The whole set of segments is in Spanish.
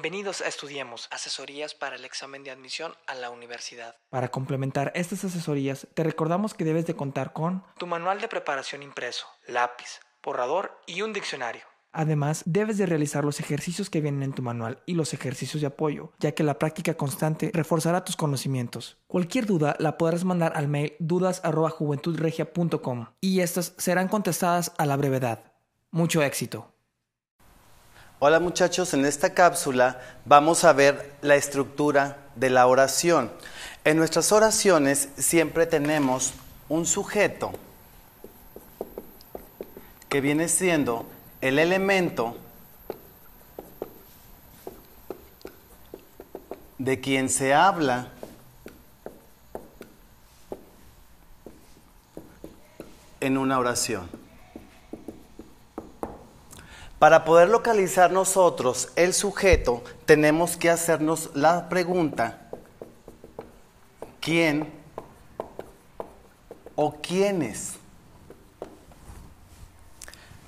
Bienvenidos a Estudiemos, asesorías para el examen de admisión a la universidad. Para complementar estas asesorías, te recordamos que debes de contar con Tu manual de preparación impreso, lápiz, borrador y un diccionario. Además, debes de realizar los ejercicios que vienen en tu manual y los ejercicios de apoyo, ya que la práctica constante reforzará tus conocimientos. Cualquier duda la podrás mandar al mail dudas@juventudregia.com y estas serán contestadas a la brevedad. Mucho éxito. Hola muchachos, en esta cápsula vamos a ver la estructura de la oración. En nuestras oraciones siempre tenemos un sujeto que viene siendo el elemento de quien se habla en una oración. Para poder localizar nosotros el sujeto, tenemos que hacernos la pregunta: ¿quién o quiénes?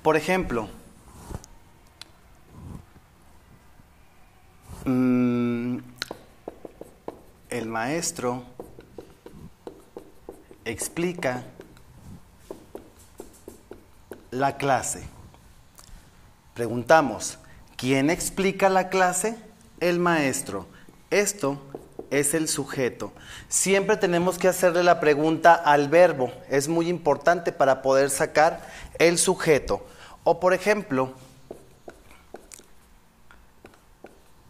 Por ejemplo, el maestro explica la clase. Preguntamos, ¿quién explica la clase? El maestro. Esto es el sujeto. Siempre tenemos que hacerle la pregunta al verbo. Es muy importante para poder sacar el sujeto. O por ejemplo,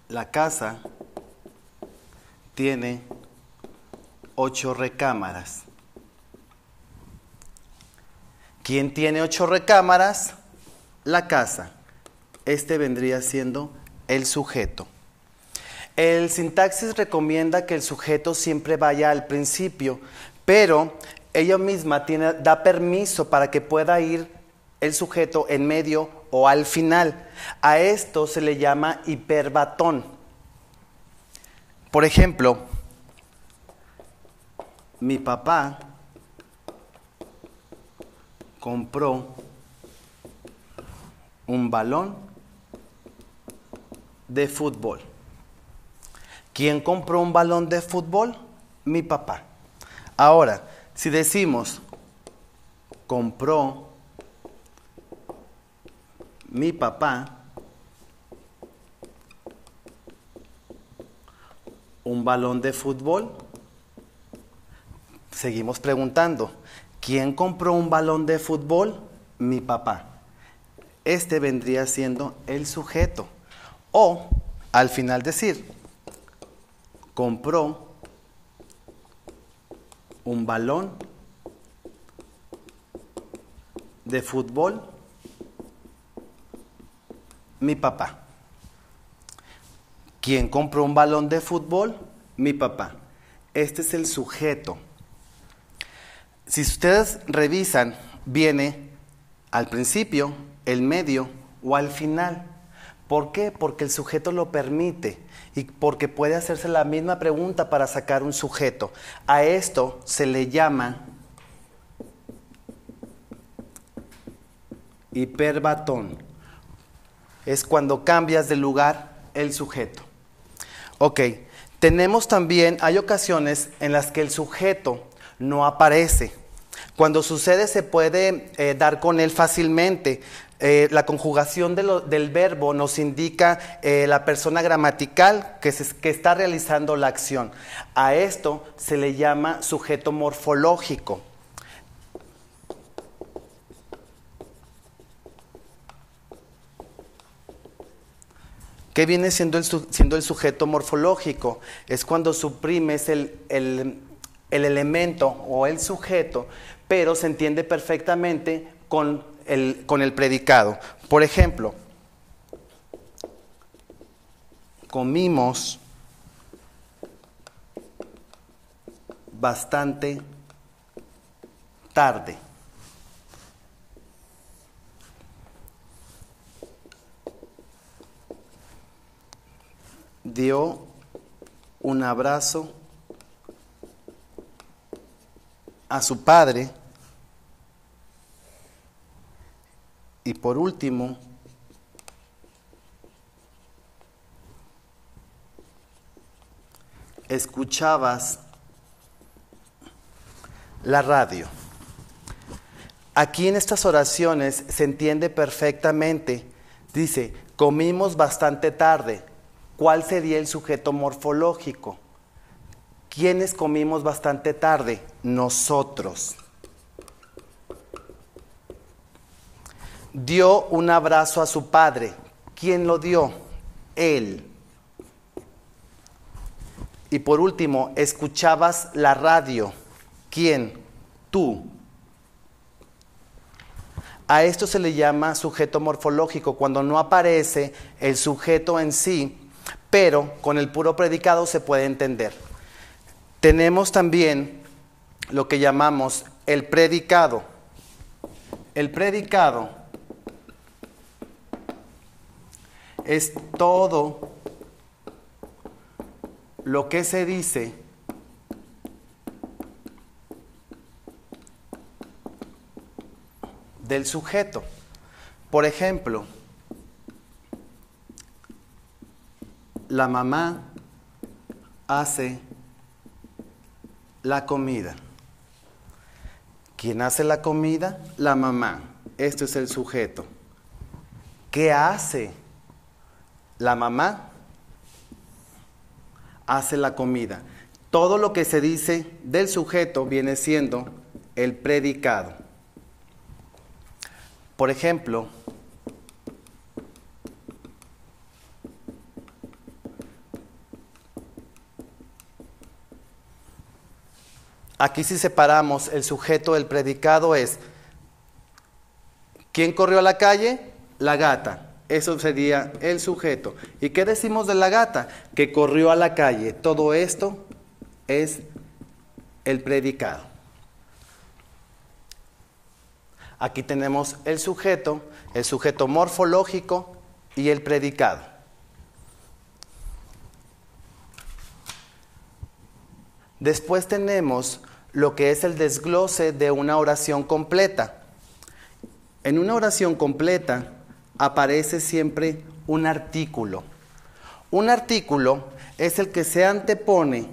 la casa tiene 8 recámaras. ¿Quién tiene 8 recámaras? La casa. Este vendría siendo el sujeto. El sintaxis recomienda que el sujeto siempre vaya al principio, pero ella misma da permiso para que pueda ir el sujeto en medio o al final. A esto se le llama hiperbatón. Por ejemplo, mi papá compró un balón de fútbol. ¿Quién compró un balón de fútbol? Mi papá. Ahora, si decimos compró mi papá un balón de fútbol, seguimos preguntando, ¿quién compró un balón de fútbol? Mi papá. Este vendría siendo el sujeto. O, al final decir, compró un balón de fútbol mi papá. ¿Quién compró un balón de fútbol? Mi papá. Este es el sujeto. Si ustedes revisan, viene al principio, el medio o al final. ¿Por qué? Porque el sujeto lo permite y porque puede hacerse la misma pregunta para sacar un sujeto. A esto se le llama hiperbatón. Es cuando cambias de lugar el sujeto. Ok, tenemos también, hay ocasiones en las que el sujeto no aparece. Cuando sucede se puede dar con él fácilmente. La conjugación del verbo nos indica la persona gramatical que está realizando la acción. A esto se le llama sujeto morfológico. ¿Qué viene siendo el sujeto morfológico? Es cuando suprimes el elemento o el sujeto, pero se entiende perfectamente con el predicado. Por ejemplo, comimos bastante tarde. Dio un abrazo a su padre. Y por último, escuchabas la radio. Aquí en estas oraciones se entiende perfectamente. Dice, comimos bastante tarde. ¿Cuál sería el sujeto morfológico? ¿Quiénes comimos bastante tarde? Nosotros. Dio un abrazo a su padre. ¿Quién lo dio? Él. Y por último, escuchabas la radio. ¿Quién? Tú. A esto se le llama sujeto morfológico, cuando no aparece el sujeto en sí, pero con el puro predicado se puede entender. Tenemos también lo que llamamos el predicado. El predicado es todo lo que se dice del sujeto. Por ejemplo, la mamá hace la comida. ¿Quién hace la comida? La mamá. Esto es el sujeto. ¿Qué hace? La mamá hace la comida. Todo lo que se dice del sujeto viene siendo el predicado. Por ejemplo, aquí si separamos el sujeto del predicado es, ¿quién corrió a la calle? La gata. Eso sería el sujeto. ¿Y qué decimos de la gata? Que corrió a la calle. Todo esto es el predicado. Aquí tenemos el sujeto morfológico y el predicado. Después tenemos lo que es el desglose de una oración completa. En una oración completa aparece siempre un artículo. Un artículo es el que se antepone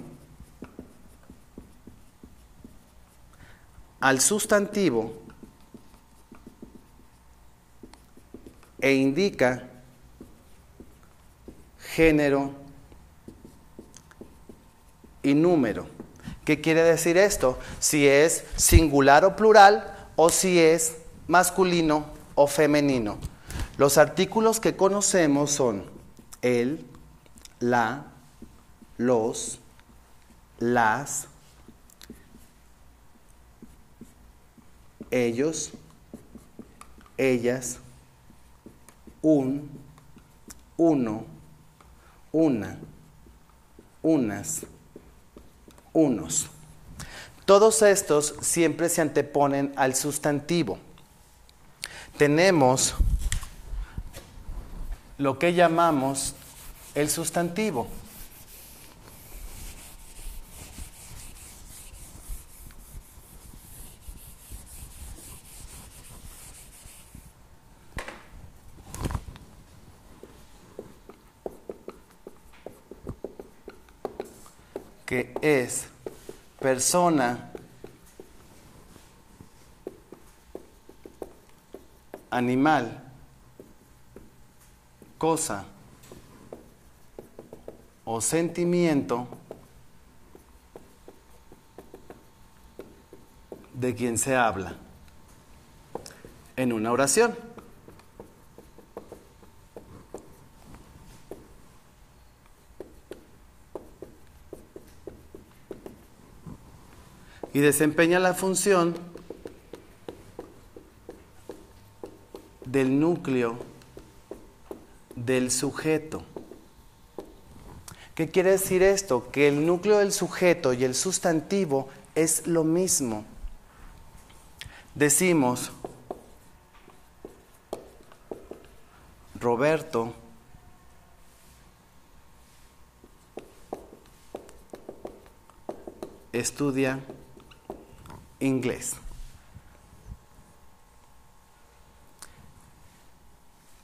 al sustantivo e indica género y número. ¿Qué quiere decir esto? Si es singular o plural o si es masculino o femenino. Los artículos que conocemos son el, la, los, las, ellos, ellas, un, uno, una, unas, unos. Todos estos siempre se anteponen al sustantivo. Tenemos lo que llamamos el sustantivo. Que es persona, animal, cosa o sentimiento de quien se habla en una oración. Y desempeña la función del núcleo del sujeto. ¿Qué quiere decir esto? Que el núcleo del sujeto y el sustantivo es lo mismo. Decimos, Roberto estudia inglés.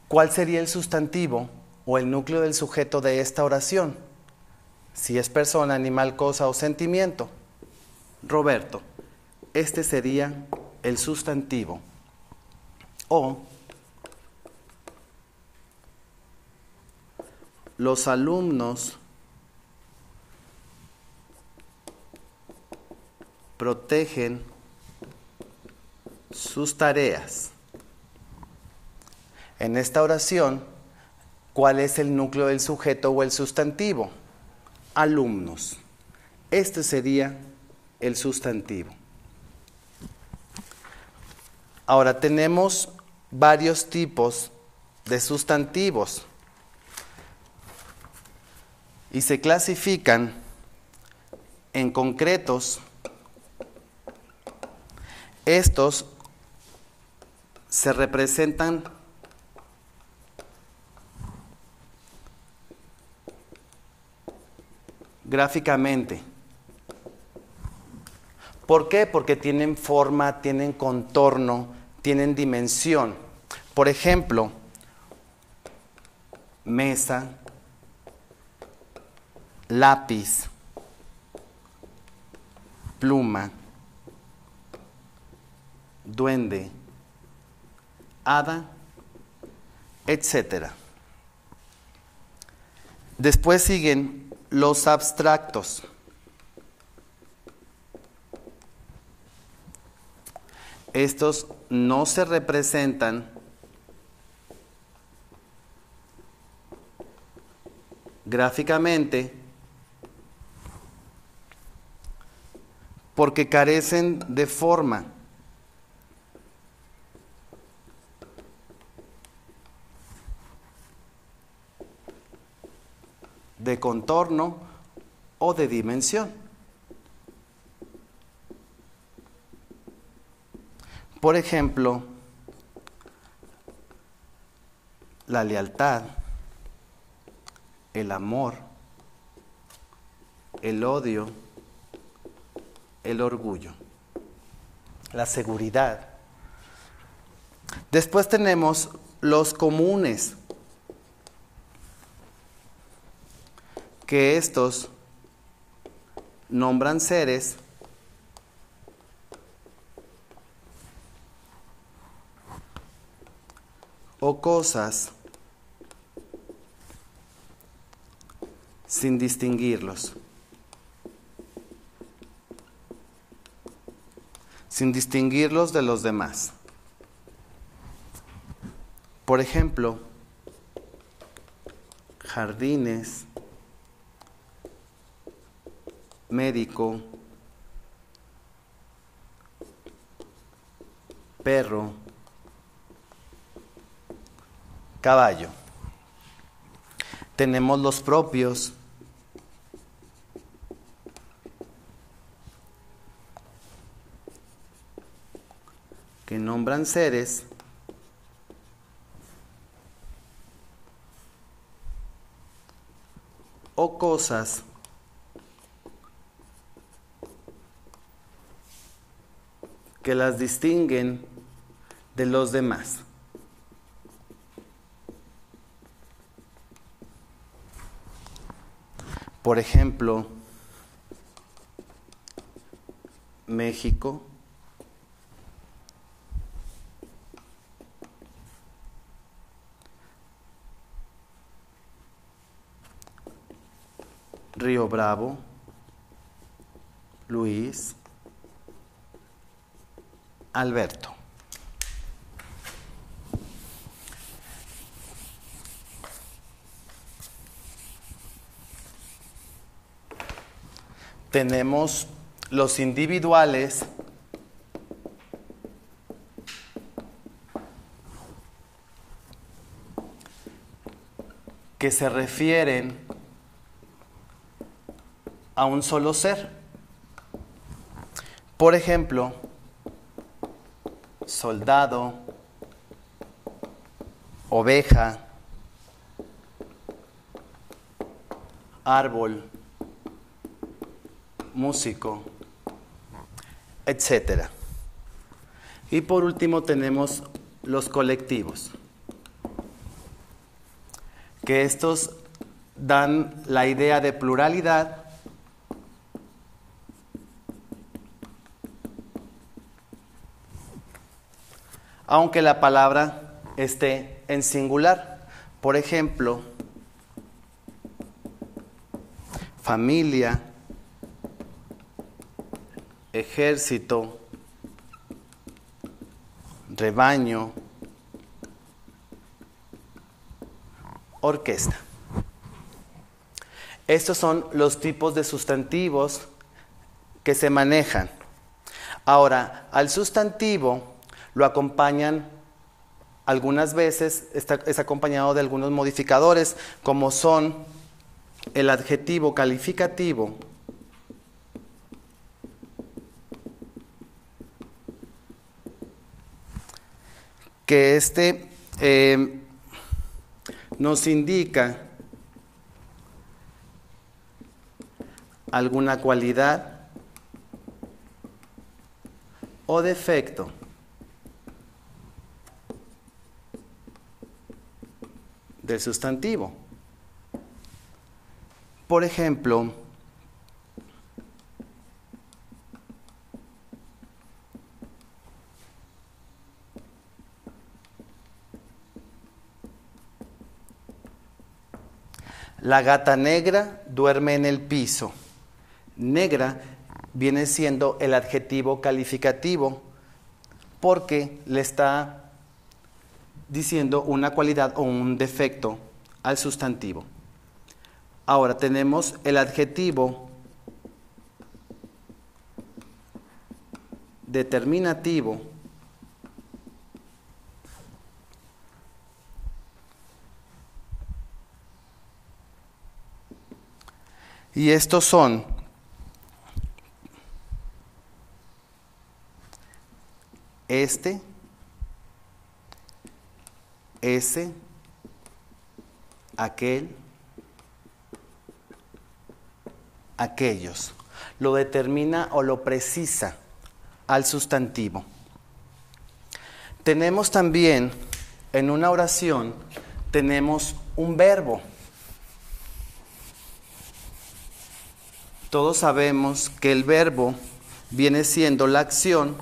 ¿Cuál sería el sustantivo o el núcleo del sujeto de esta oración? Si es persona, animal, cosa o sentimiento. Roberto, este sería el sustantivo. O los alumnos protegen sus tareas. En esta oración, ¿cuál es el núcleo del sujeto o el sustantivo? Alumnos. Este sería el sustantivo. Ahora tenemos varios tipos de sustantivos y se clasifican en concretos. Estos se representan gráficamente. ¿Por qué? Porque tienen forma, tienen contorno, tienen dimensión. Por ejemplo, mesa, lápiz, pluma, duende, hada, etc. Después siguen los abstractos. Estos no se representan gráficamente porque carecen de forma. De contorno o de dimensión. Por ejemplo, la lealtad, el amor, el odio, el orgullo, la seguridad. Después tenemos los comunes, que estos nombran seres o cosas sin distinguirlos, de los demás. Por ejemplo, jardines, médico, perro, caballo. Tenemos los propios, que nombran seres o cosas que las distinguen de los demás. Por ejemplo, México, Río Bravo, Luis, Alberto. Tenemos los individuales, que se refieren a un solo ser. Por ejemplo, soldado, oveja, árbol, músico, etc. Y por último tenemos los colectivos, que estos dan la idea de pluralidad, aunque la palabra esté en singular. Por ejemplo, familia, ejército, rebaño, orquesta. Estos son los tipos de sustantivos que se manejan. Ahora, al sustantivo lo acompañan, algunas veces es acompañado de algunos modificadores, como son el adjetivo calificativo, que nos indica alguna cualidad o defecto. Del sustantivo. Por ejemplo, la gata negra duerme en el piso. Negra viene siendo el adjetivo calificativo porque le está diciendo una cualidad o un defecto al sustantivo. Ahora tenemos el adjetivo determinativo, y estos son ese, aquel, aquellos. Lo determina o lo precisa al sustantivo. Tenemos también, en una oración, tenemos un verbo. Todos sabemos que el verbo viene siendo la acción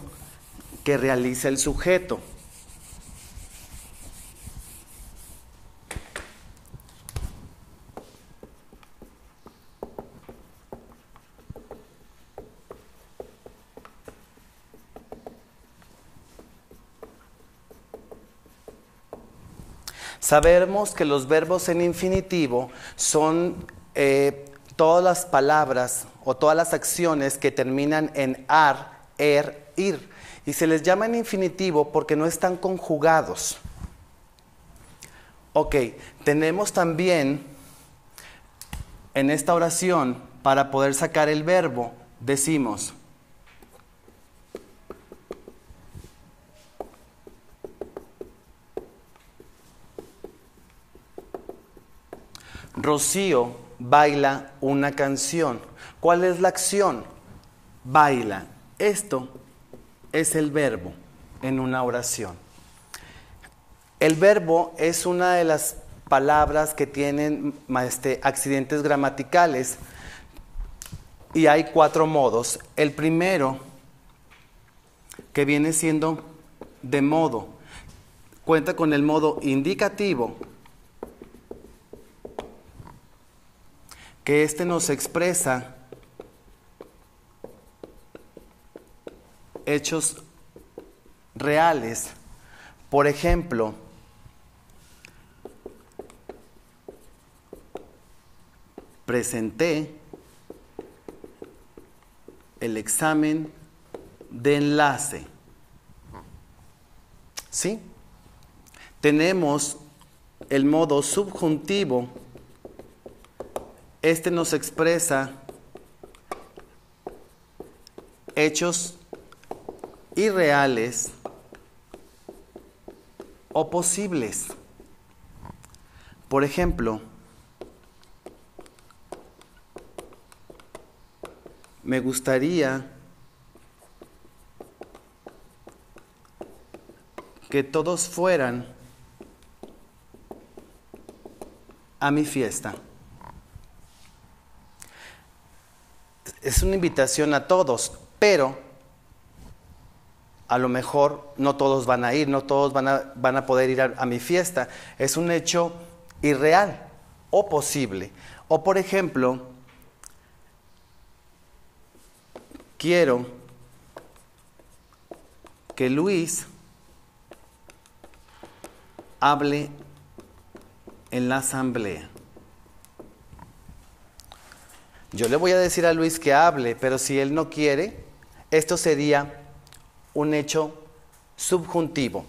que realiza el sujeto. Sabemos que los verbos en infinitivo son todas las palabras o todas las acciones que terminan en ar, er, ir. Y se les llama en infinitivo porque no están conjugados. Ok, tenemos también en esta oración, para poder sacar el verbo, decimos: Rocío baila una canción. ¿Cuál es la acción? Baila. Esto es el verbo en una oración. El verbo es una de las palabras que tienen accidentes gramaticales y hay 4 modos. El primero, que viene siendo de modo, cuenta con el modo indicativo, que nos expresa hechos reales. Por ejemplo, presenté el examen de enlace. ¿Sí? Tenemos el modo subjuntivo. Nos expresa hechos irreales o posibles. Por ejemplo, me gustaría que todos fueran a mi fiesta. Es una invitación a todos, pero a lo mejor no todos van a ir, no todos van a poder ir a mi fiesta. Es un hecho irreal o posible. O por ejemplo, quiero que Luis hable en la asamblea. Yo le voy a decir a Luis que hable, pero si él no quiere, esto sería un hecho subjuntivo.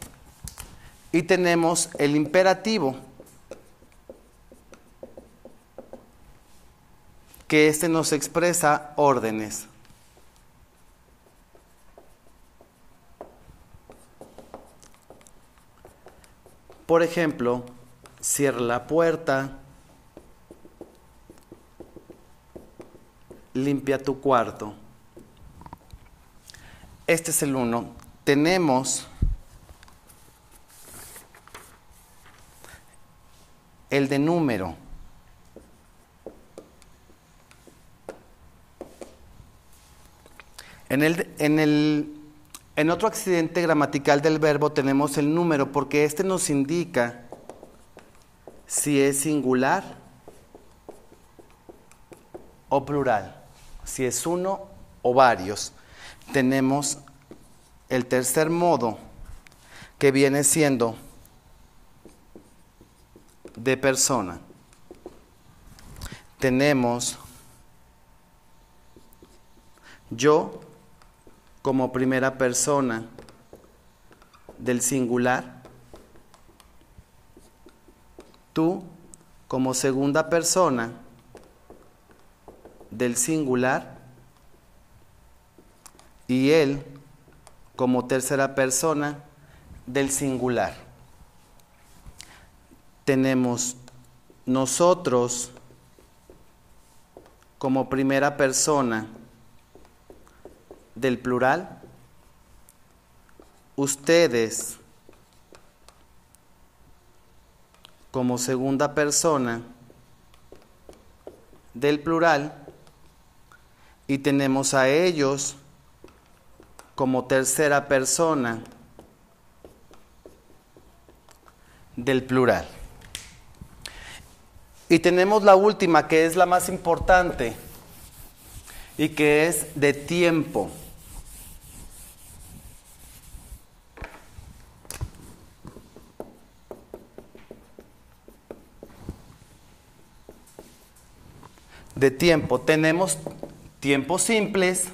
Y tenemos el imperativo, que este nos expresa órdenes. Por ejemplo, cierra la puerta, limpia tu cuarto. Este es el 1. Tenemos el de número. En otro accidente gramatical del verbo tenemos el número, porque este nos indica si es singular o plural, si es uno o varios. Tenemos el tercer modo, que viene siendo de persona. Tenemos yo como primera persona del singular, tú como segunda persona del singular y él como tercera persona del singular. Tenemos nosotros como primera persona del plural, ustedes como segunda persona del plural y tenemos a ellos como tercera persona del plural. Y tenemos la última, que es la más importante y que es de tiempo. De tiempo. Tenemos tiempos simples,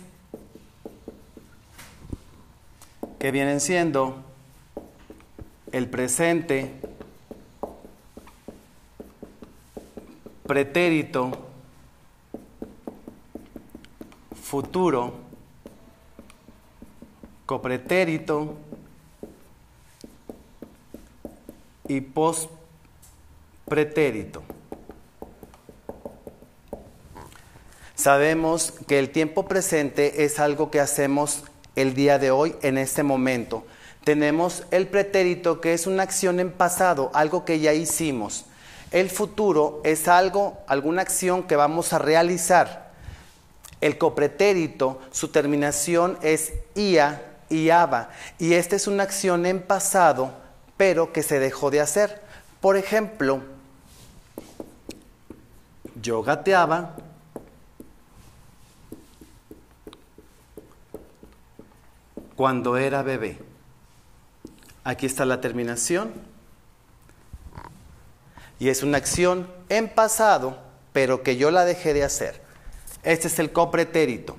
que vienen siendo el presente, pretérito, futuro, copretérito y pospretérito. Sabemos que el tiempo presente es algo que hacemos el día de hoy, en este momento. Tenemos el pretérito, que es una acción en pasado, algo que ya hicimos. El futuro es alguna acción que vamos a realizar. El copretérito, su terminación es ia, iaba, y esta es una acción en pasado, pero que se dejó de hacer. Por ejemplo, yo gateaba, cuando era bebé. Aquí está la terminación. Y es una acción en pasado, pero que yo la dejé de hacer. Este es el copretérito.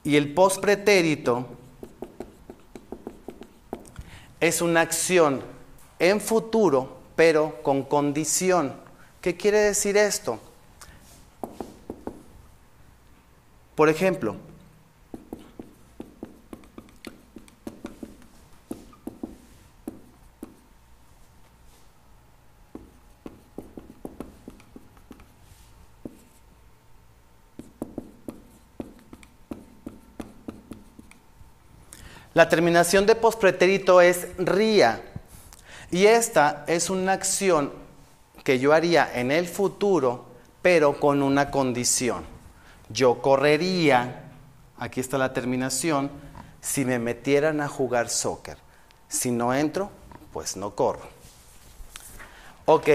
Y el pospretérito es una acción en futuro, pero con condición. ¿Qué quiere decir esto? Por ejemplo, la terminación de pospretérito es ría, y esta es una acción que yo haría en el futuro, pero con una condición. Yo correría, aquí está la terminación, si me metieran a jugar soccer. Si no entro, pues no corro. Ok,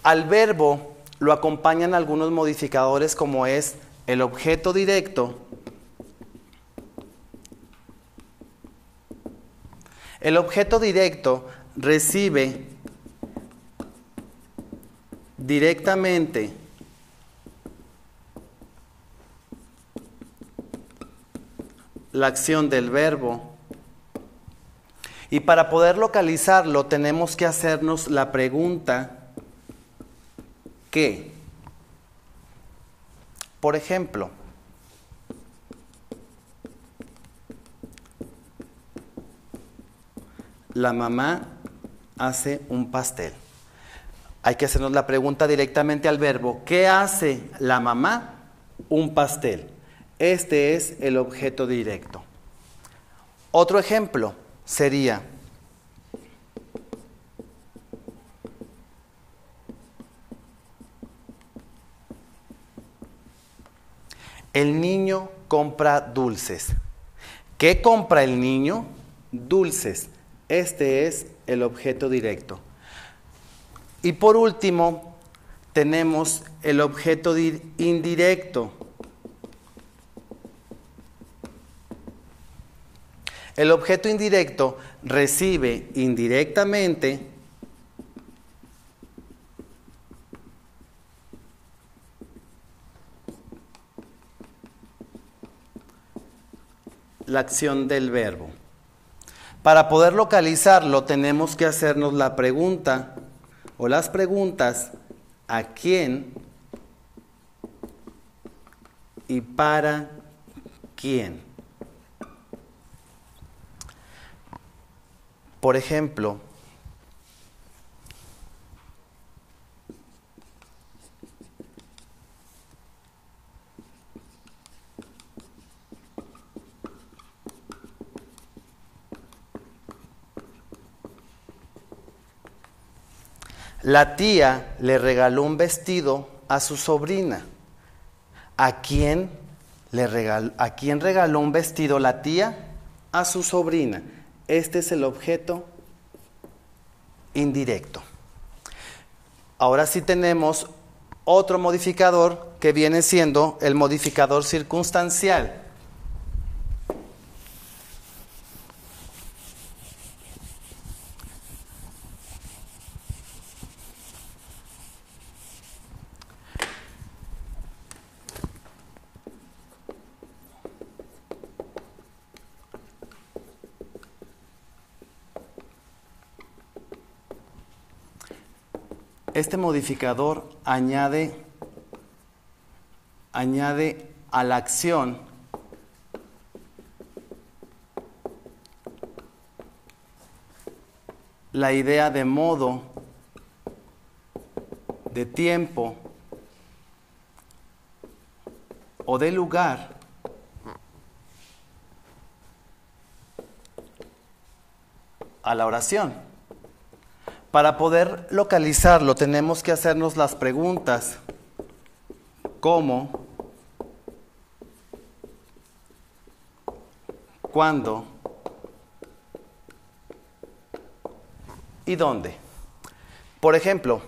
al verbo lo acompañan algunos modificadores como es el objeto directo. El objeto directo recibe directamente la acción del verbo y para poder localizarlo tenemos que hacernos la pregunta ¿qué? Por ejemplo, la mamá hace un pastel. Hay que hacernos la pregunta directamente al verbo. ¿Qué hace la mamá? Un pastel. Este es el objeto directo. Otro ejemplo sería: el niño compra dulces. ¿Qué compra el niño? Dulces. Este es el objeto directo. Y por último, tenemos el objeto indirecto. El objeto indirecto recibe indirectamente la acción del verbo. Para poder localizarlo tenemos que hacernos la pregunta o las preguntas ¿a quién y para quién? Por ejemplo, la tía le regaló un vestido a su sobrina. ¿A quién regaló un vestido la tía? A su sobrina. Este es el objeto indirecto. Ahora sí tenemos otro modificador que viene siendo el modificador circunstancial. Este modificador añade a la acción la idea de modo, de tiempo o de lugar a la oración. Para poder localizarlo tenemos que hacernos las preguntas ¿cómo? ¿Cuándo? ¿Y dónde? Por ejemplo,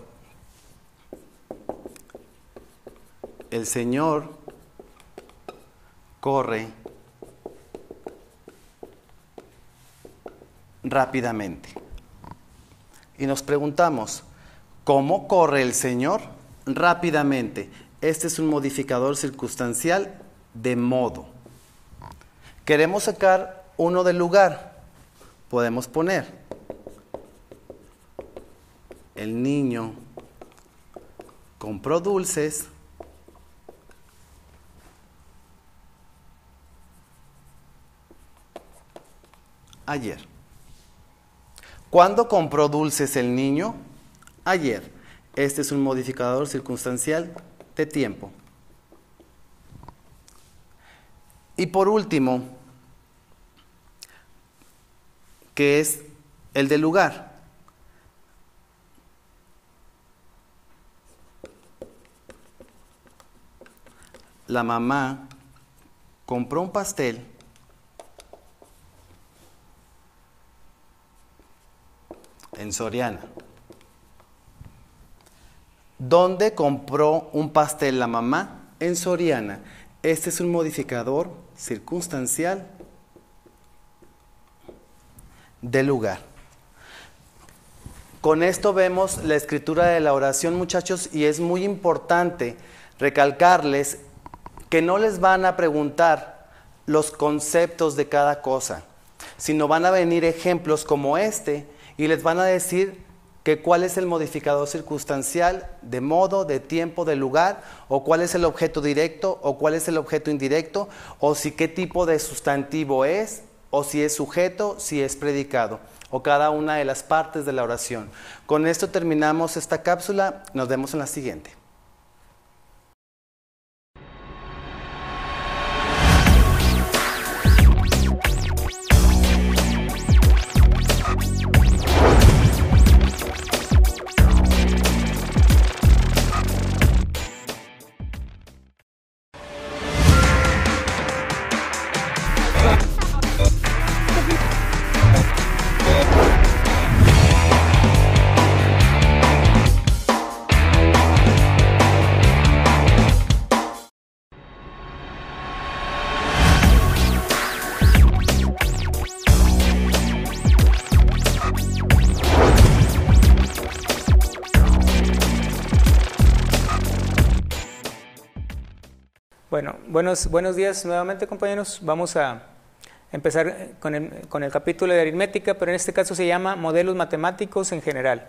el Señor corre rápidamente. Y nos preguntamos, ¿cómo corre el Señor? Rápidamente. Este es un modificador circunstancial de modo. Queremos sacar uno del lugar. Podemos poner: el niño compró dulces ayer. ¿Cuándo compró dulces el niño? Ayer. Este es un modificador circunstancial de tiempo. Y por último, que es el de lugar. la mamá compró un pastel en Soriana. ¿Dónde compró un pastel la mamá? En Soriana. Este es un modificador circunstancial de lugar. Con esto vemos la escritura de la oración, muchachos, y es muy importante recalcarles que no les van a preguntar los conceptos de cada cosa, sino van a venir ejemplos como este y les van a decir que cuál es el modificador circunstancial de modo, de tiempo, de lugar, o cuál es el objeto directo, o cuál es el objeto indirecto, o si qué tipo de sustantivo es, o si es sujeto, si es predicado, o cada una de las partes de la oración. Con esto terminamos esta cápsula, nos vemos en la siguiente. Bueno, buenos días nuevamente, compañeros. Vamos a empezar con el capítulo de aritmética, pero en este caso se llama modelos matemáticos en general.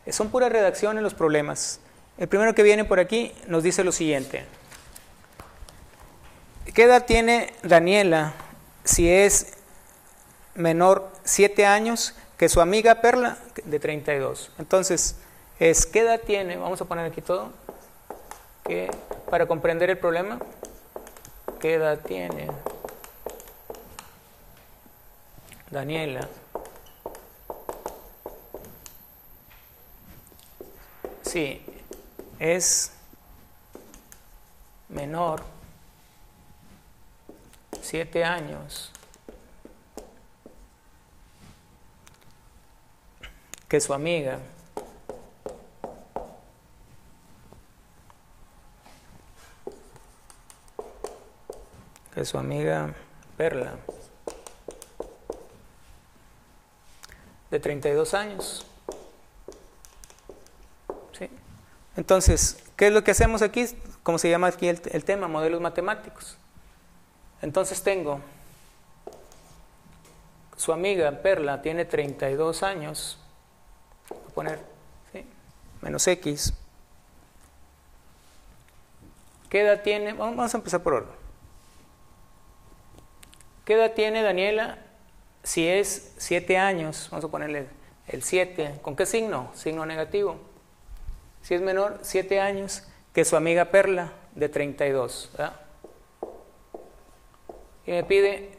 Son puras redacciones los problemas. El primero que viene por aquí nos dice lo siguiente. ¿Qué edad tiene Daniela si es menor 7 años que su amiga Perla de 32? Entonces, ¿qué edad tiene? Vamos a poner aquí todo, para comprender el problema. ¿Qué edad tiene Daniela si es menor 7 años que su amiga Perla de 32 años? ¿Sí? Entonces, ¿qué es lo que hacemos aquí? ¿Cómo se llama aquí el tema? Modelos matemáticos. Entonces tengo, su amiga Perla tiene 32 años, voy a poner, ¿sí?, menos X. ¿Qué edad tiene? Vamos a empezar por orden. ¿Qué edad tiene Daniela si es 7 años? Vamos a ponerle el 7. ¿Con qué signo? Signo negativo. Si es menor 7 años que su amiga Perla de 32, ¿verdad? Y me pide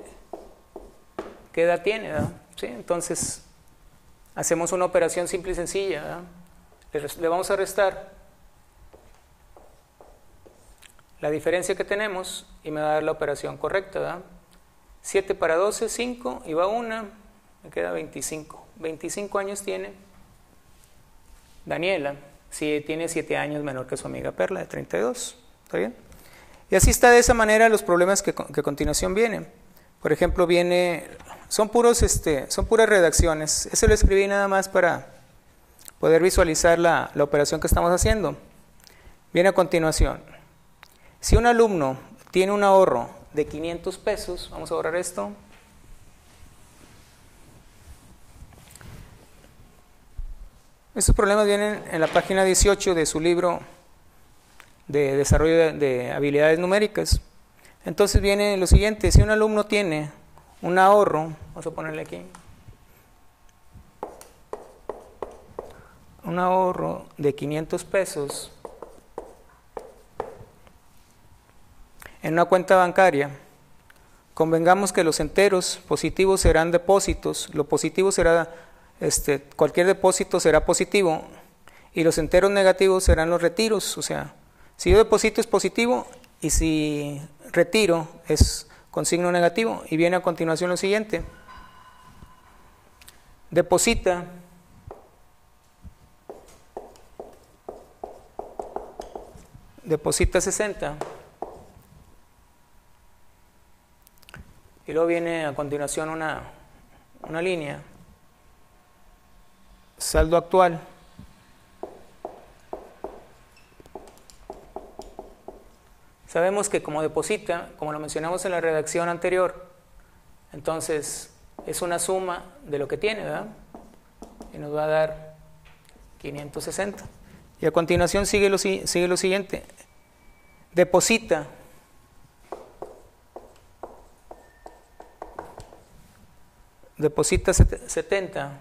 qué edad tiene, ¿verdad? ¿Sí? Entonces hacemos una operación simple y sencilla, ¿verdad? Le vamos a restar la diferencia que tenemos y me va a dar la operación correcta, ¿verdad? 7 para 12, 5, y va 1, me queda 25. 25 años tiene Daniela, si tiene 7 años menor que su amiga Perla de 32. ¿Está bien? Y así está de esa manera los problemas que a continuación vienen. Por ejemplo, son puras redacciones. Eso lo escribí nada más para poder visualizar la operación que estamos haciendo. Viene a continuación. Si un alumno tiene un ahorro de 500 pesos, vamos a borrar esto. Estos problemas vienen en la página 18 de su libro de desarrollo de habilidades numéricas. Entonces viene lo siguiente: si un alumno tiene un ahorro, vamos a ponerle aquí, un ahorro de 500 pesos en una cuenta bancaria, convengamos que los enteros positivos serán depósitos, lo positivo será, cualquier depósito será positivo, y los enteros negativos serán los retiros. O sea, si yo deposito es positivo y si retiro es con signo negativo. Y viene a continuación lo siguiente. Deposita deposita 60 y luego viene a continuación una línea, saldo actual, sabemos que como deposita, como lo mencionamos en la redacción anterior, entonces es una suma de lo que tiene, ¿verdad? Y nos va a dar 560. Y a continuación sigue lo siguiente. Deposita deposita 70,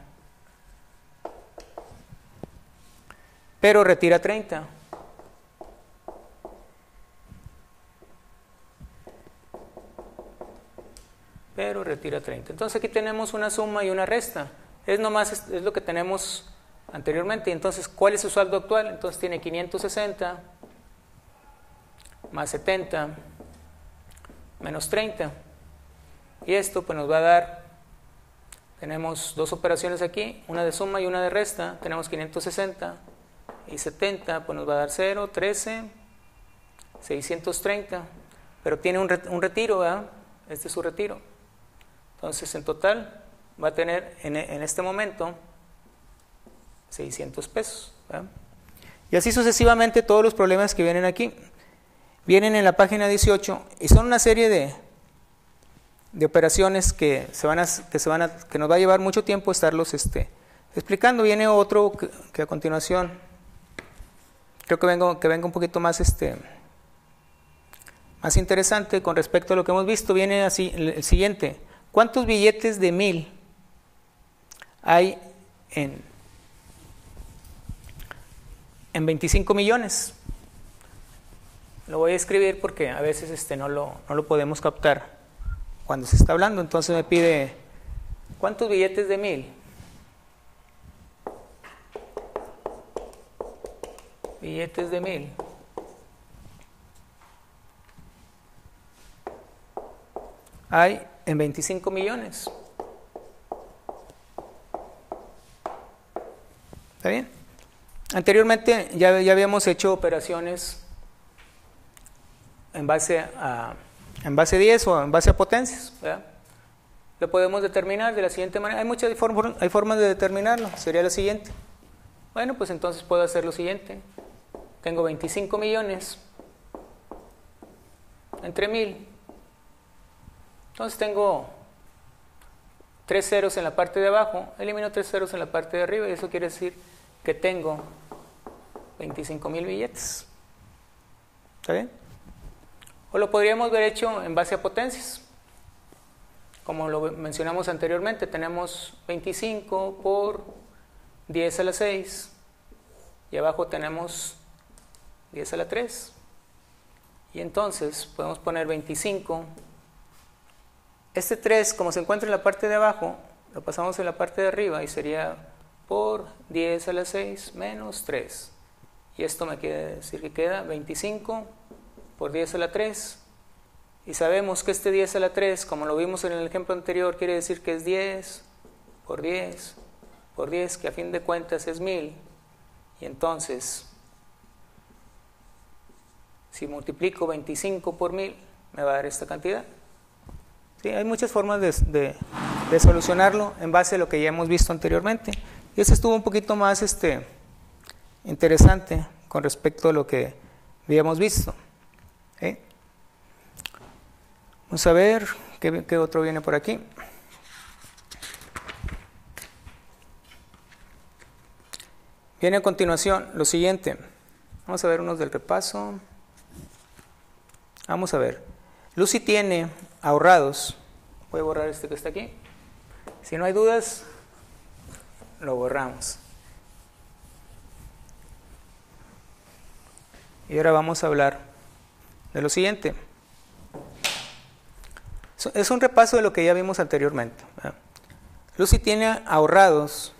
pero retira 30. Pero retira 30. Entonces aquí tenemos una suma y una resta. Es lo que tenemos anteriormente. Entonces, ¿cuál es su saldo actual? Entonces tiene 560 más 70 menos 30. Y esto pues nos va a dar, tenemos dos operaciones aquí, una de suma y una de resta. Tenemos 560 y 70, pues nos va a dar 0, 13, 630. Pero tiene un retiro, ¿verdad? Este es su retiro. Entonces, en total va a tener en este momento 600 pesos. ¿Verdad? Y así sucesivamente todos los problemas que vienen aquí. Vienen en la página 18 y son una serie de operaciones que nos va a llevar mucho tiempo estarlos explicando. Viene otro que a continuación creo que venga un poquito más más interesante con respecto a lo que hemos visto. Viene así el siguiente. ¿Cuántos billetes de 1000 hay en 25 millones? Lo voy a escribir porque a veces no lo podemos captar cuando se está hablando. Entonces me pide, ¿cuántos billetes de 1000? Billetes de 1000. Hay en 25 millones. ¿Está bien? Anteriormente ya habíamos hecho operaciones en base 10 o en base a potencias, ¿verdad? Lo podemos determinar de la siguiente manera. Hay formas de determinarlo. Sería la siguiente. Bueno, pues entonces puedo hacer lo siguiente. Tengo 25 millones entre 1000. Entonces tengo 3 ceros en la parte de abajo, elimino 3 ceros en la parte de arriba y eso quiere decir que tengo 25,000 billetes. ¿Está bien? O lo podríamos haber hecho en base a potencias. Como lo mencionamos anteriormente, tenemos 25 por 10 a la 6 y abajo tenemos 10 a la 3. Y entonces podemos poner 25. Este 3, como se encuentra en la parte de abajo, lo pasamos en la parte de arriba y sería por 10 a la 6 menos 3. Y esto me quiere decir que queda 25 por 10 a la 3. Y sabemos que este 10 a la 3, como lo vimos en el ejemplo anterior, quiere decir que es 10 por 10 por 10, que a fin de cuentas es 1000. Y entonces, si multiplico 25 por 1000, me va a dar esta cantidad. Sí, hay muchas formas de solucionarlo en base a lo que ya hemos visto anteriormente. Y este estuvo un poquito más interesante con respecto a lo que habíamos visto. ¿Sí? Vamos a ver qué otro viene por aquí. Viene a continuación lo siguiente. Vamos a ver unos del repaso. Vamos a ver. Lucy tiene ahorrados. Voy a borrar este que está aquí. Si no hay dudas, lo borramos. Y ahora vamos a hablar de lo siguiente. Es un repaso de lo que ya vimos anteriormente. Lucy tiene ahorrados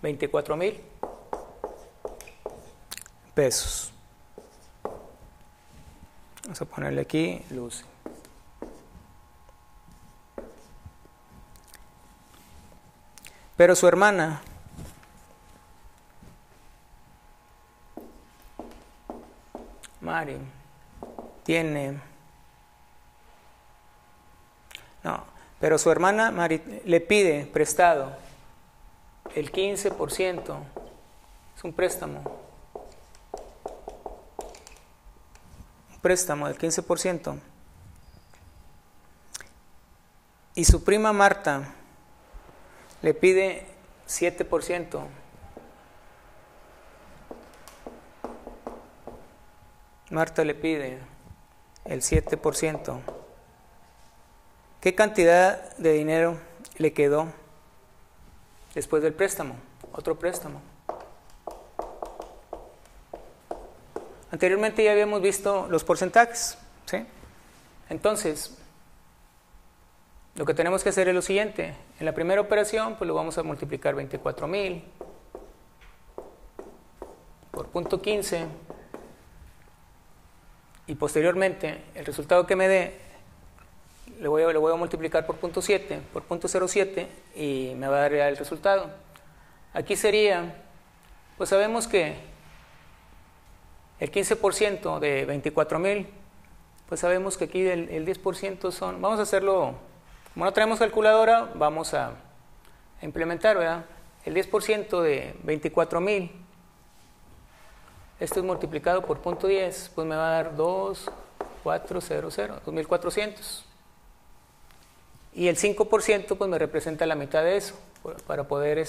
24,000 pesos. Vamos a ponerle aquí Lucy. Pero su hermana Mari tiene... No, pero su hermana Mari le pide prestado el 15%. Es un préstamo. Un préstamo del 15%. Y su prima Marta le pide 7%. Marta le pide el 7%. ¿Qué cantidad de dinero le quedó después del préstamo? Otro préstamo. Anteriormente ya habíamos visto los porcentajes, ¿sí? Entonces, lo que tenemos que hacer es lo siguiente. En la primera operación, pues lo vamos a multiplicar 24,000 por punto 15 y posteriormente el resultado que me dé lo voy a multiplicar por punto 7, por punto 0,7 y me va a dar ya el resultado. Aquí sería, pues sabemos que el 15% de 24,000, pues sabemos que aquí el 10% son, vamos a hacerlo, como no tenemos calculadora, vamos a implementar, ¿verdad? El 10% de 24,000, esto es multiplicado por punto 10, pues me va a dar 2,400, 2,400. Y el 5% pues me representa la mitad de eso, para poder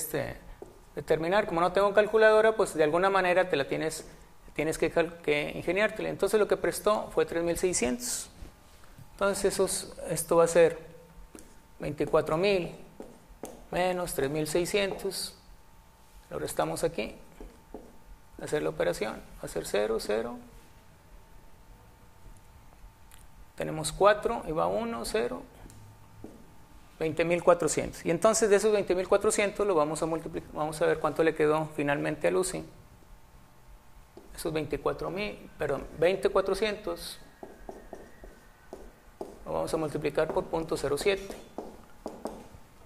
determinar. Como no tengo calculadora, pues de alguna manera te la tienes que ingeniártela. Entonces lo que prestó fue 3,600. Entonces esto va a ser 24,000 menos 3,600. Lo restamos aquí. Hacer la operación. Va a ser 0, 0. Tenemos 4 y va 1, 0. 20,400. Y entonces de esos 20,400 lo vamos a multiplicar. Vamos a ver cuánto le quedó finalmente a Lucy. Esos 20,400 lo vamos a multiplicar por punto 0,7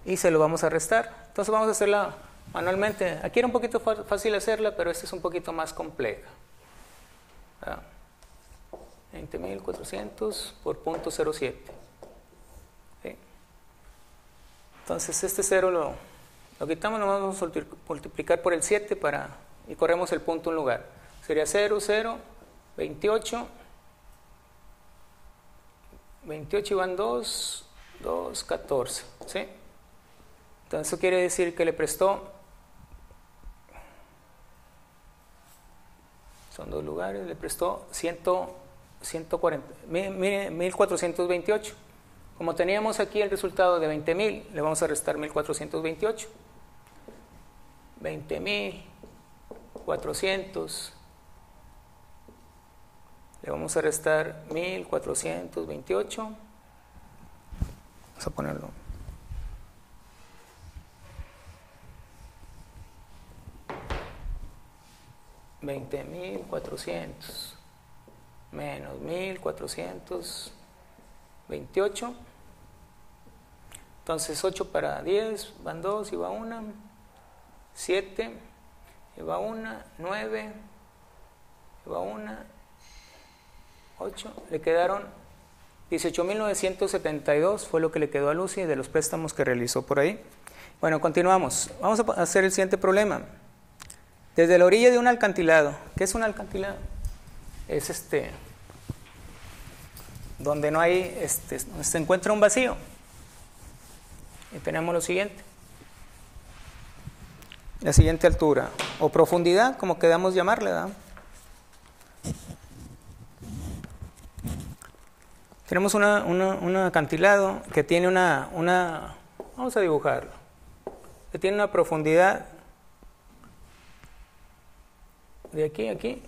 y se lo vamos a restar. Entonces vamos a hacerla manualmente. Aquí era un poquito fácil hacerla, pero esta es un poquito más compleja. 20,400 por punto 0,7. ¿Sí? Entonces este 0 lo quitamos, lo vamos a multiplicar por el 7 y corremos el punto en lugar. Sería 0, 0, 28. 28 y van 2, 2, 14. ¿Sí? Entonces eso quiere decir que le prestó, son dos lugares, le prestó 1,428. Como teníamos aquí el resultado de 20,000, le vamos a restar 1,428. 20,400. Le vamos a restar 1,428. Vamos a ponerlo. $20,400 menos 1,428. Entonces 8 para 10, van 2 y va 1. 7 y va 1. 9 y va 1. 8. Le quedaron 18,972 fue lo que le quedó a Lucy de los préstamos que realizó por ahí. Bueno, continuamos. Vamos a hacer el siguiente problema. Desde la orilla de un acantilado. ¿Qué es un acantilado? Es donde no hay, donde se encuentra un vacío. Y tenemos lo siguiente. La siguiente altura o profundidad, como queramos llamarle, ¿verdad? Tenemos un acantilado que tiene vamos a dibujarlo, que tiene una profundidad de aquí a aquí.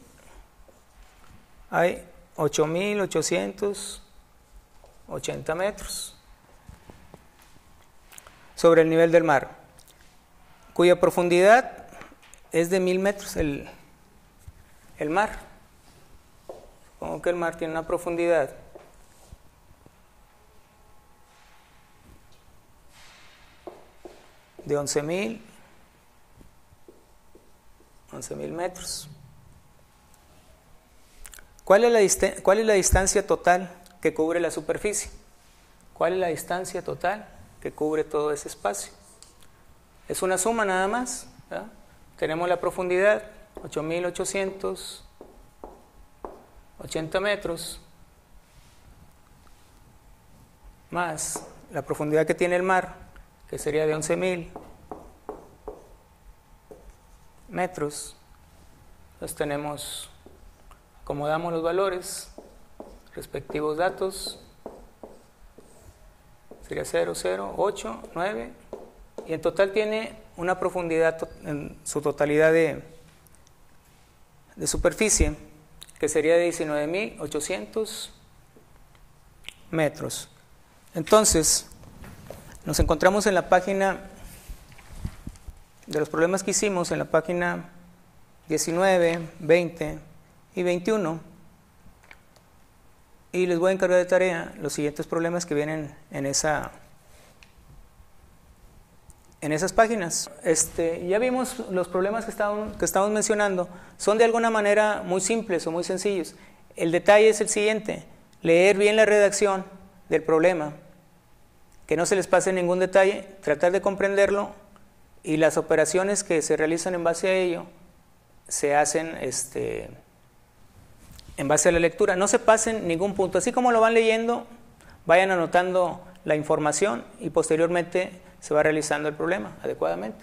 Hay 8,880 metros sobre el nivel del mar, cuya profundidad es de 1,000 metros el mar. Supongo que el mar tiene una profundidad de 11.000 metros. ¿Cuál es la distancia total que cubre la superficie? ¿Cuál es la distancia total que cubre todo ese espacio? Es una suma nada más, ¿verdad? Tenemos la profundidad, 8.880 metros, más la profundidad que tiene el mar, que sería de 11.000 metros. Entonces tenemos, acomodamos los valores, respectivos datos, sería 0, 0, 8, 9, y en total tiene una profundidad en su totalidad de superficie, que sería de 19.800 metros. Entonces, nos encontramos en la página de los problemas que hicimos, en la página 19, 20 y 21, y les voy a encargar de tarea los siguientes problemas que vienen en esas páginas. Ya vimos los problemas que estamos mencionando, son de alguna manera muy simples o muy sencillos. El detalle es el siguiente: leer bien la redacción del problema, que no se les pase ningún detalle, tratar de comprenderlo, y las operaciones que se realizan en base a ello se hacen en base a la lectura. No se pasen ningún punto, así como lo van leyendo, vayan anotando la información y posteriormente se va realizando el problema adecuadamente.